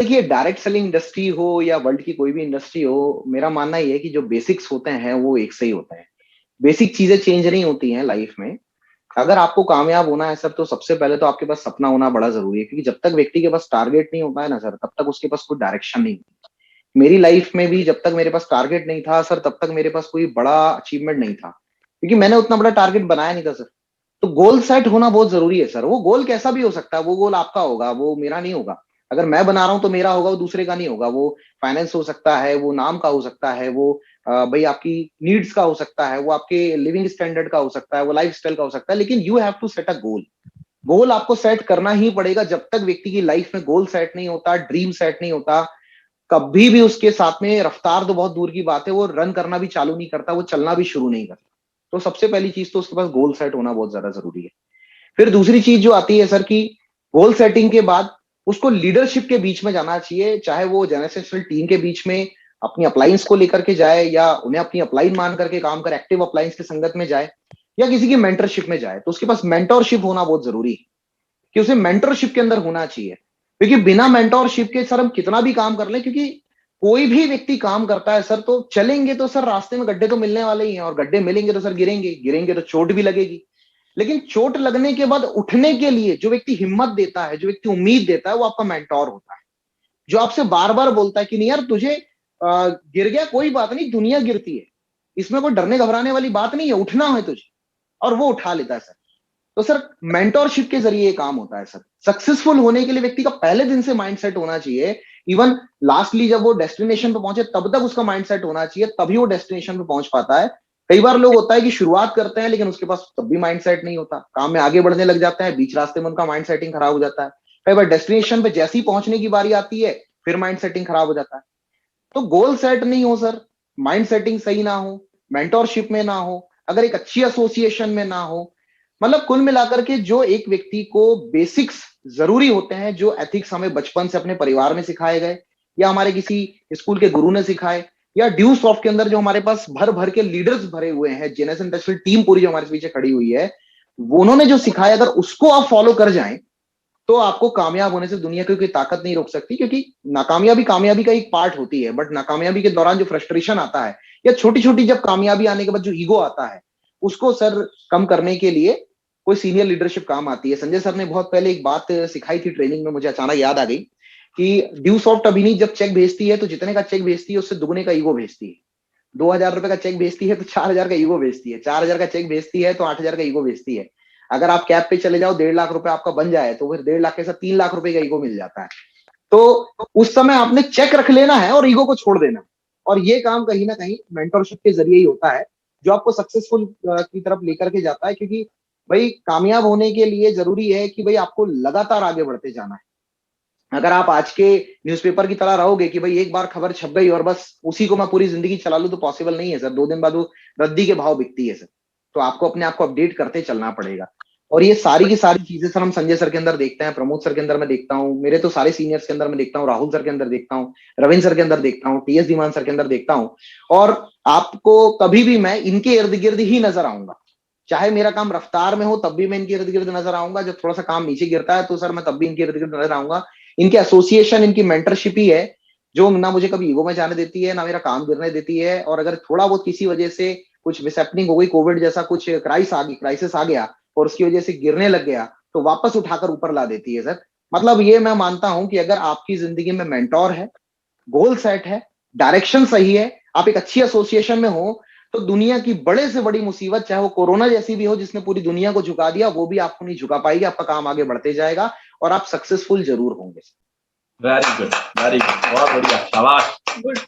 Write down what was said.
देखिए, direct selling industry हो या वर्ल्ड की कोई भी इंडस्ट्री हो, मेरा मानना ये है कि जो बेसिक्स होते हैं वो एक से ही होते हैं। बेसिक चीजें चेंज नहीं होती हैं लाइफ में। अगर आपको कामयाब होना है सर, तो सबसे पहले तो आपके पास सपना होना बड़ा जरूरी है, क्योंकि जब तक व्यक्ति के पास टारगेट नहीं होता है ना सर, तब तक उसके पास कोई डायरेक्शन नहीं होती। मेरी लाइफ में भी जब तक मेरे पास टारगेट नहीं था सर, तब तक मेरे पास कोई बड़ा अचीवमेंट नहीं था, क्योंकि मैंने उतना बड़ा टारगेट बनाया नहीं था सर। तो गोल सेट होना बहुत जरूरी है सर। वो गोल कैसा भी हो सकता है, वो गोल आपका होगा, वो मेरा नहीं होगा। अगर मैं बना रहा हूं तो मेरा होगा, वो दूसरे का नहीं होगा। वो फाइनेंस हो सकता है, वो नाम का हो सकता है, वो भाई आपकी नीड्स का हो सकता है, वो आपके लिविंग स्टैंडर्ड का हो सकता है, वो लाइफ स्टाइल का हो सकता है। लेकिन you have to set a goal. Goal आपको सेट करना ही पड़ेगा। जब तक व्यक्ति की लाइफ में गोल सेट नहीं होता, ड्रीम सेट नहीं होता, कभी भी उसके साथ में रफ्तार तो बहुत दूर की बात है, वो रन करना भी चालू नहीं करता, वो चलना भी शुरू नहीं करता। तो सबसे पहली चीज तो उसके पास गोल सेट होना बहुत ज्यादा जरूरी है। फिर दूसरी चीज जो आती है सर की, गोल सेटिंग के बाद उसको लीडरशिप के बीच में जाना चाहिए। चाहे वो जनरेशनल टीम के बीच में अपनी अप्लायंस को लेकर के जाए, या उन्हें अपनी अप्लाइन मान करके काम कर एक्टिव अप्लायंस की संगत में जाए, या किसी की मेंटरशिप में जाए, तो उसके पास मेंटरशिप होना बहुत जरूरी है कि उसे मेंटरशिप के अंदर होना चाहिए। क्योंकि बिना मेंटरशिप के सर हम कितना भी काम कर लें, क्योंकि कोई भी व्यक्ति काम करता है सर, तो चलेंगे तो सर रास्ते में गड्ढे तो मिलने वाले ही हैं, और गड्ढे मिलेंगे तो सर गिरेंगे, गिरेंगे तो चोट भी लगेगी। लेकिन चोट लगने के बाद उठने के लिए जो व्यक्ति हिम्मत देता है, जो व्यक्ति उम्मीद देता है, वो आपका मेंटोर होता है। जो आपसे बार बार बोलता है कि नहीं यार तुझे गिर गया कोई बात नहीं, दुनिया गिरती है, इसमें कोई डरने घबराने वाली बात नहीं है, उठना है तुझे, और वो उठा लेता है सर। तो सर मेंटोरशिप के जरिए ये काम होता है सर। सक्सेसफुल होने के लिए व्यक्ति का पहले दिन से माइंडसेट होना चाहिए। इवन लास्टली जब वो डेस्टिनेशन पे पहुंचे तब तक उसका माइंडसेट होना चाहिए, तभी वो डेस्टिनेशन पे पहुंच पाता है। कई बार लोग होता है कि शुरुआत करते हैं लेकिन उसके पास तब भी माइंडसेट नहीं होता, काम में आगे बढ़ने लग जाते हैं, बीच रास्ते में उनका माइंड सेटिंग खराब हो जाता है। कई बार डेस्टिनेशन पे जैसे ही पहुंचने की बारी आती है, फिर माइंड सेटिंग खराब हो जाता है। तो गोल सेट नहीं हो सर, माइंड सेटिंग सही ना हो, मेंटोरशिप में ना हो, अगर एक अच्छी एसोसिएशन में ना हो, मतलब कुल मिलाकर के जो एक व्यक्ति को बेसिक्स जरूरी होते हैं, जो एथिक्स हमें बचपन से अपने परिवार में सिखाए गए, या हमारे किसी स्कूल के गुरु ने सिखाए, या ड्यू सॉफ्ट के अंदर जो हमारे पास भर भर के लीडर्स भरे हुए हैं, जेनेरेशन इंडस्ट्रियल टीम पूरी जो हमारे पीछे खड़ी हुई है, वो उन्होंने जो सिखाया, अगर उसको आप फॉलो कर जाएं, तो आपको कामयाब होने से दुनिया की कोई ताकत नहीं रोक सकती। क्योंकि नाकामयाबी कामयाबी का एक पार्ट होती है, बट नाकामयाबी के दौरान जो फ्रस्ट्रेशन आता है, या छोटी छोटी जब कामयाबी आने के बाद जो ईगो आता है, उसको सर कम करने के लिए कोई सीनियर लीडरशिप काम आती है। संजय सर ने बहुत पहले एक बात सिखाई थी ट्रेनिंग में, मुझे अचानक याद आ गई कि ड्यू सॉफ्ट अभी नहीं, जब चेक भेजती है तो जितने का चेक भेजती है उससे दुगने का ईगो भेजती है। 2,000 रुपए का चेक भेजती है तो 4,000 का ईगो भेजती है, 4,000 का चेक भेजती है तो 8,000 का ईगो भेजती है। अगर आप कैब पे चले जाओ, 1.5 लाख रुपए आपका बन जाए, तो फिर 1.5 लाख के साथ 3 लाख रुपए का ईगो मिल जाता है। तो उस समय आपने चेक रख लेना है और ईगो को छोड़ देना। और ये काम कहीं ना कहीं मेंटरशिप के जरिए ही होता है, जो आपको सक्सेसफुल की तरफ लेकर के जाता है। क्योंकि भाई कामयाब होने के लिए जरूरी है कि भाई आपको लगातार आगे बढ़ते जाना है। अगर आप आज के न्यूज़पेपर की तरह रहोगे कि भाई एक बार खबर छप गई और बस उसी को मैं पूरी जिंदगी चला लूं, तो पॉसिबल नहीं है सर। 2 दिन बाद वो रद्दी के भाव बिकती है सर। तो आपको अपने आप को अपडेट करते चलना पड़ेगा। और ये सारी की सारी चीजें सर हम संजय सर के अंदर देखते हैं, प्रमोद सर के अंदर मैं देखता हूँ, मेरे तो सारे सीनियर्स के अंदर मैं देखता हूँ, राहुल सर के अंदर देखता हूँ, रविंद्र सर के अंदर देखता हूँ, टीएस धीमान सर के अंदर देखता हूँ। और आपको कभी भी मैं इनके इर्द गिर्द ही नजर आऊंगा। चाहे मेरा काम रफ्तार में हो तब भी मैं इनके इर्द गिर्द नजर आऊंगा, जब थोड़ा सा काम नीचे गिरता है तो सर मैं तब भी इनके इर्द गिर्द नजर आऊंगा। इनके एसोसिएशन, इनकी मेंटरशिप ही है जो ना मुझे कभी ईगो में जाने देती है, ना मेरा काम गिरने देती है। और अगर थोड़ा बहुत किसी वजह से कुछ मिसहैपनिंग हो गई, कोविड जैसा कुछ क्राइसिस आ गया और उसकी वजह से गिरने लग गया, तो वापस उठाकर ऊपर ला देती है सर। मतलब ये मैं मानता हूं कि अगर आपकी जिंदगी में मेंटोर है, गोल सेट है, डायरेक्शन सही है, आप एक अच्छी एसोसिएशन में हो, तो दुनिया की बड़े से बड़ी मुसीबत, चाहे वो कोरोना जैसी भी हो जिसने पूरी दुनिया को झुका दिया, वो भी आपको नहीं झुका पाएगी। आपका काम आगे बढ़ते जाएगा और आप सक्सेसफुल जरूर होंगे। वेरी गुड, वेरी गुड, बहुत बढ़िया, शाबाश। गुड।